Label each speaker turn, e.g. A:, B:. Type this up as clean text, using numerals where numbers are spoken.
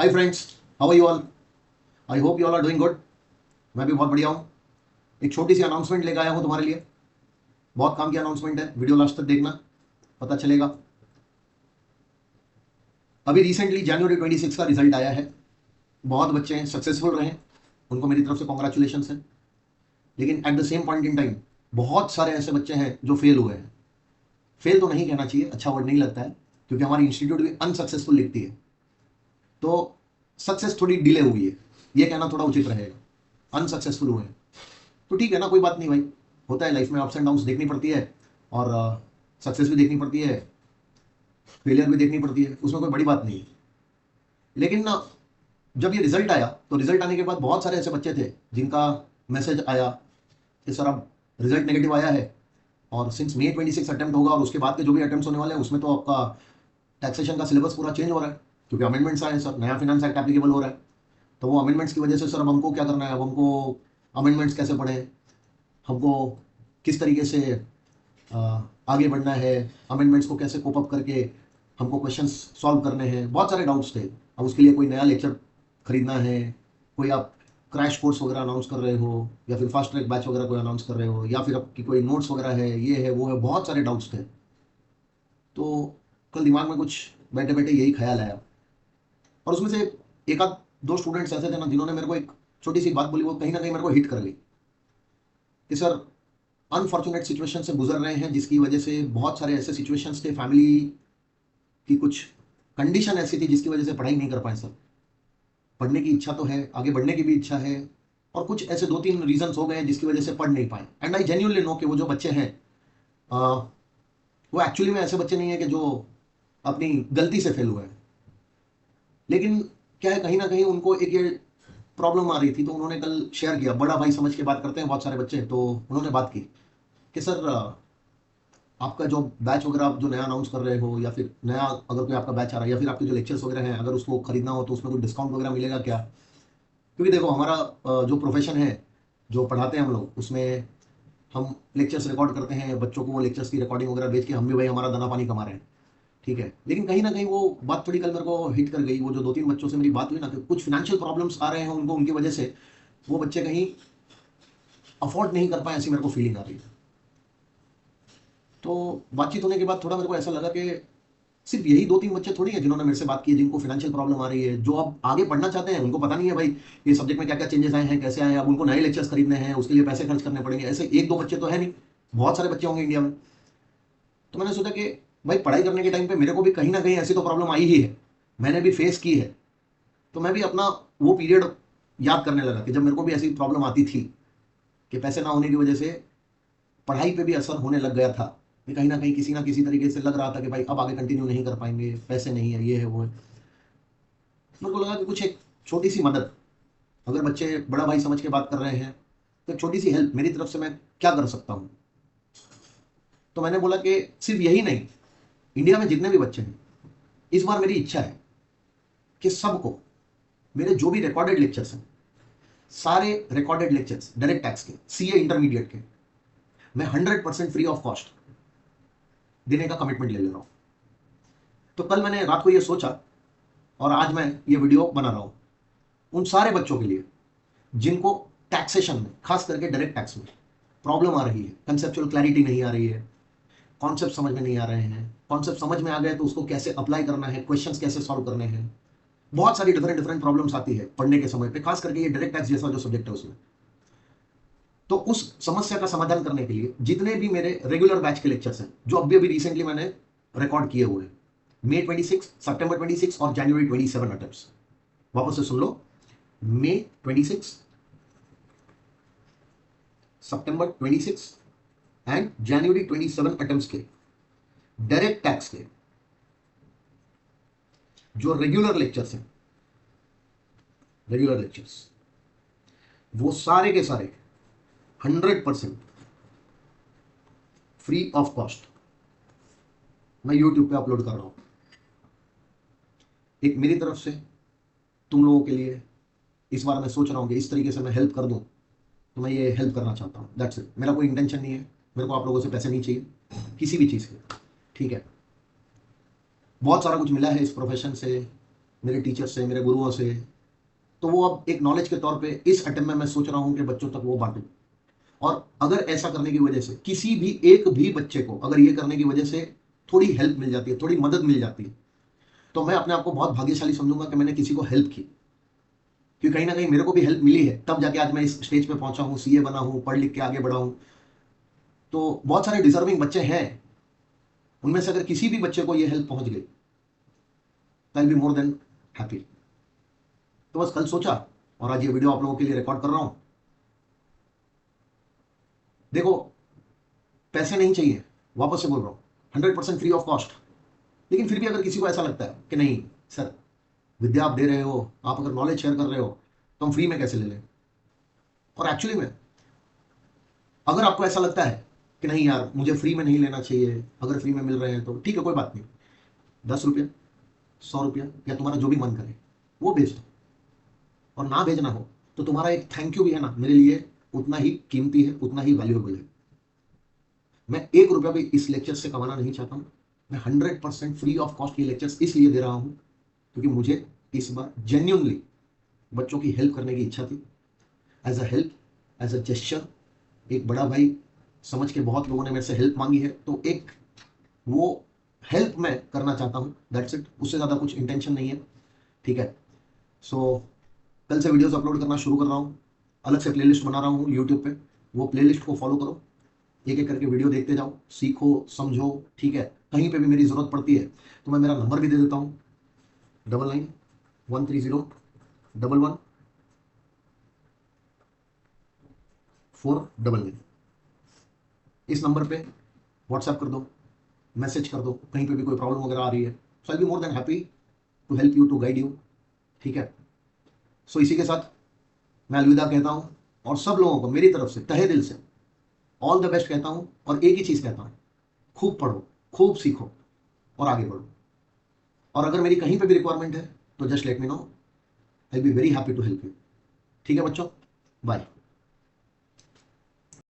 A: Hi friends, how are you all? I hope you all are doing good. मैं भी बहुत बढ़िया हूँ। एक छोटी सी अनाउंसमेंट लेकर आया हूँ तुम्हारे लिए। बहुत काम की अनाउंसमेंट है, वीडियो लास्ट तक देखना, पता चलेगा। अभी रिसेंटली जनवरी 26 का रिजल्ट आया है। बहुत बच्चे हैं सक्सेसफुल रहे, उनको मेरी तरफ से कॉन्ग्रेचुलेशन है। लेकिन at the same point in time बहुत सारे ऐसे बच्चे हैं जो फेल हुए हैं। फेल तो नहीं कहना चाहिए, अच्छा वर्ड नहीं लगता है, क्योंकि हमारी इंस्टीट्यूट भी अनसक्सेसफुल लिखती है, तो सक्सेस थोड़ी डिले हुई है, ये कहना थोड़ा उचित रहेगा। अनसक्सेसफुल हुए हैं तो ठीक है ना, कोई बात नहीं भाई। होता है लाइफ में, अप्स एंड डाउन्स देखनी पड़ती है, और सक्सेस भी देखनी पड़ती है, फेलियर भी देखनी पड़ती है, उसमें कोई बड़ी बात नहीं है। लेकिन जब ये रिजल्ट आया तो रिजल्ट आने के बाद बहुत सारे ऐसे बच्चे थे जिनका मैसेज आया कि सर अब रिजल्ट नेगेटिव आया है, और सिंस May 26 अटेम्प्ट होगा और उसके बाद के जो भी अटेम्प्ट होने वाले हैं उसमें तो आपका टैक्सेशन का सिलेबस पूरा चेंज हो रहा है, क्योंकि अमेंडमेंट्स आए हैं सर, नया फिनेंस एक्ट एप्लीकेबल हो रहा है। तो वो अमेंडमेंट्स की वजह से सर अब हमको क्या करना है, अब हमको अमेंडमेंट्स कैसे पढ़ें, हमको किस तरीके से आगे बढ़ना है, अमेंडमेंट्स को कैसे कोप अप करके हमको क्वेश्चंस सॉल्व करने हैं, बहुत सारे डाउट्स थे। अब उसके लिए कोई नया लेक्चर खरीदना है, कोई आप क्रैश कोर्स वगैरह अनाउंस कर रहे हो, या फिर फास्ट ट्रैक बैच वगैरह कोई अनाउंस कर रहे हो, या फिर आपकी कोई नोट्स वगैरह है, ये है वो है, बहुत सारे डाउट्स थे। तो कल दिमाग में कुछ बैठे बैठे यही ख्याल आया, और उसमें से एक आध दो स्टूडेंट्स ऐसे थे ना जिन्होंने मेरे को एक छोटी सी बात बोली, वो कहीं ना कहीं मेरे को हिट कर गई कि सर अनफॉर्चुनेट सिचुएशन से गुजर रहे हैं, जिसकी वजह से बहुत सारे ऐसे सिचुएशंस थे, फैमिली की कुछ कंडीशन ऐसी थी जिसकी वजह से पढ़ाई नहीं कर पाए सर। पढ़ने की इच्छा तो है, आगे बढ़ने की भी इच्छा है, और कुछ ऐसे दो तीन रीजंस हो गए जिसकी वजह से पढ़ नहीं पाए। एंड आई जेन्युइनली नो कि वो जो बच्चे हैं, आ, वो एक्चुअली में ऐसे बच्चे नहीं है कि जो अपनी गलती से फेल हुए हैं। लेकिन क्या है, कहीं ना कहीं उनको एक ये प्रॉब्लम आ रही थी, तो उन्होंने कल शेयर किया। बड़ा भाई समझ के बात करते हैं बहुत सारे बच्चे, तो उन्होंने बात की कि सर आपका जो बैच वगैरह आप जो नया अनाउंस कर रहे हो, या फिर नया अगर कोई आपका बैच आ रहा है, या फिर आपके जो लेक्चर्स वगैरह हैं, अगर उसको खरीदना हो तो उसमें कोई डिस्काउंट वगैरह मिलेगा क्या? क्योंकि देखो हमारा जो प्रोफेशन है, जो पढ़ाते हैं हम लोग, उसमें हम लेक्चर्स रिकॉर्ड करते हैं, बच्चों को वो लेक्चर्स की रिकॉर्डिंग वगैरह बेच के हम भी भाई हमारा दाना पानी कमा रहे हैं। ठीक है, लेकिन कहीं ना कहीं वो बात थोड़ी कल मेरे को हिट कर गई। वो जो दो तीन बच्चों से मेरी बात हुई ना, कि कुछ फिनेंशियल प्रॉब्लम्स आ रहे हैं उनको, उनकी वजह से वो बच्चे कहीं अफोर्ड नहीं कर पाए, ऐसी मेरे को फीलिंग आ रही है। तो बातचीत होने के बाद थोड़ा मेरे को ऐसा लगा कि सिर्फ यही दो तीन बच्चे थोड़ी है जिन्होंने मेरे से बात की, जिनको फाइनेंशियल प्रॉब्लम आ रही है, जो अब आगे पढ़ना चाहते हैं, उनको पता नहीं है भाई ये सब्जेक्ट में क्या क्या चेंजेस आए हैं, कैसे आए हैं, अब उनको नए लेक्चर्स खरीदने हैं, उसके लिए पैसे खर्च करने पड़ेंगे। ऐसे एक दो बच्चे तो है नहीं, बहुत सारे बच्चे होंगे इंडिया में। तो मैंने सोचा कि भाई पढ़ाई करने के टाइम पे मेरे को भी कहीं ना कहीं ऐसी तो प्रॉब्लम आई ही है, मैंने भी फेस की है। तो मैं भी अपना वो पीरियड याद करने लगा कि जब मेरे को भी ऐसी प्रॉब्लम आती थी कि पैसे ना होने की वजह से पढ़ाई पे भी असर होने लग गया था, कि कहीं ना किसी तरीके से लग रहा था कि भाई अब आगे कंटिन्यू नहीं कर पाएंगे, पैसे नहीं है, ये है वो है। मेरे को लगा कि कुछ एक छोटी सी मदद, अगर बच्चे बड़ा भाई समझ के बात कर रहे हैं, तो एक छोटी सी हेल्प मेरी तरफ से मैं क्या कर सकता हूँ। तो मैंने बोला कि सिर्फ यही नहीं, इंडिया में जितने भी बच्चे हैं, इस बार मेरी इच्छा है कि सबको मेरे जो भी रिकॉर्डेड लेक्चर्स हैं, सारे रिकॉर्डेड लेक्चर्स डायरेक्ट टैक्स के, सीए इंटरमीडिएट के, मैं 100% फ्री ऑफ कॉस्ट देने का कमिटमेंट ले ले रहा हूं। तो कल मैंने रात को ये सोचा, और आज मैं ये वीडियो बना रहा हूं उन सारे बच्चों के लिए जिनको टैक्सेशन में, खास करके डायरेक्ट टैक्स में प्रॉब्लम आ रही है, कंसेप्चुअल क्लैरिटी नहीं आ रही है, कॉन्सेप्ट समझ में नहीं आ रहे हैं, कॉन्सेप्ट समझ में आ गए तो उसको कैसे अप्लाई करना है, क्वेश्चंस कैसे सॉल्व करने हैं। बहुत सारी डिफरेंट डिफरेंट प्रॉब्लम्स आती है पढ़ने के समय पे, खास करके ये डायरेक्ट टैक्स जैसा जो सब्जेक्ट है उसमें। तो उस समस्या का समाधान करने के लिए जितने भी मेरे रेगुलर बैच के लेक्चर्स हैं, जो अभी अभी रिसेंटली मैंने रिकॉर्ड किए हुए हैं, May 26, September 26 और January 27 अटेम्प्ट्स, वापस से सुन लो, May 26, September 26 and January 27 attempts के डायरेक्ट टैक्स के जो रेगुलर लेक्चर्स हैं, रेगुलर लेक्चर्स, वो सारे के सारे 100% फ्री ऑफ कॉस्ट मैं यूट्यूब पे अपलोड कर रहा हूं। एक मेरी तरफ से तुम लोगों के लिए इस बार मैं सोच रहा हूं कि इस तरीके से मैं हेल्प कर दूं, तो मैं ये हेल्प करना चाहता हूं, दैट्स इट। मेरा कोई इंटेंशन नहीं है, मेरे को आप लोगों से पैसे नहीं चाहिए किसी भी चीज़ के। ठीक है, बहुत सारा कुछ मिला है इस प्रोफेशन से, मेरे टीचर से, मेरे गुरुओं से, तो वो अब एक नॉलेज के तौर पे इस अटेम्प्ट में मैं सोच रहा हूँ कि बच्चों तक वो बांटूं। और अगर ऐसा करने की वजह से किसी भी एक भी बच्चे को अगर ये करने की वजह से थोड़ी हेल्प मिल जाती है, थोड़ी मदद मिल जाती है, तो मैं अपने आप को बहुत भाग्यशाली समझूंगा कि मैंने किसी को हेल्प की। क्योंकि कहीं ना कहीं मेरे को भी हेल्प मिली है, तब जाके आज मैं इस स्टेज पे पहुंचा हूँ, सीए बना हूँ, पढ़ लिख के आगे बढ़ा हूँ। तो बहुत सारे डिजर्विंग बच्चे हैं, उनमें से अगर किसी भी बच्चे को ये हेल्प पहुंच गई, तो आई बी मोर देन हैप्पी। तो बस कल सोचा और आज ये वीडियो आप लोगों के लिए रिकॉर्ड कर रहा हूं। देखो, पैसे नहीं चाहिए, वापस से बोल रहा हूं, 100% फ्री ऑफ कॉस्ट। लेकिन फिर भी अगर किसी को ऐसा लगता है कि नहीं सर, विद्या आप दे रहे हो, आप अगर नॉलेज शेयर कर रहे हो, तो हम फ्री में कैसे ले लें। और एक्चुअली में अगर आपको ऐसा लगता है कि नहीं यार मुझे फ्री में नहीं लेना चाहिए, अगर फ्री में मिल रहे हैं तो ठीक है, कोई बात नहीं, 10 रुपया, 100 रुपया या तुम्हारा जो भी मन करे वो भेज दो। और ना भेजना हो तो तुम्हारा एक थैंक यू भी है ना, मेरे लिए उतना ही कीमती है, उतना ही वैल्यूएबल है। मैं 1 रुपया भी इस लेक्चर से कमाना नहीं चाहता हूँ। मैं 100% फ्री ऑफ कॉस्ट ये लेक्चर्स इसलिए दे रहा हूँ क्योंकि मुझे इस बार जेन्युइनली बच्चों की हेल्प करने की इच्छा थी। As a help, as a gesture, एक बड़ा भाई समझ के बहुत लोगों ने मेरे से हेल्प मांगी है, तो एक वो हेल्प मैं करना चाहता हूँ, दैट्स इट। उससे ज़्यादा कुछ इंटेंशन नहीं है, ठीक है। सो कल से वीडियोस अपलोड करना शुरू कर रहा हूँ, अलग से प्लेलिस्ट बना रहा हूँ यूट्यूब पे, वो प्लेलिस्ट को फॉलो करो, एक एक करके वीडियो देखते जाओ, सीखो समझो, ठीक है। कहीं पे भी मेरी ज़रूरत पड़ती है तो मैं मेरा नंबर भी दे देता हूँ, 9913011499। इस नंबर पे व्हाट्सएप कर दो, मैसेज कर दो, कहीं पे भी कोई प्रॉब्लम वगैरह आ रही है, so I be more than happy to help you, to guide you, ठीक है। सो इसी के साथ मैं अलविदा कहता हूँ और सब लोगों को मेरी तरफ से तहे दिल से ऑल द बेस्ट कहता हूँ। और एक ही चीज़ कहता हूँ, खूब पढ़ो, खूब सीखो और आगे बढ़ो। और अगर मेरी कहीं पे भी रिक्वायरमेंट है तो just let me know, I be very happy to help you. ठीक है बच्चों, बाय।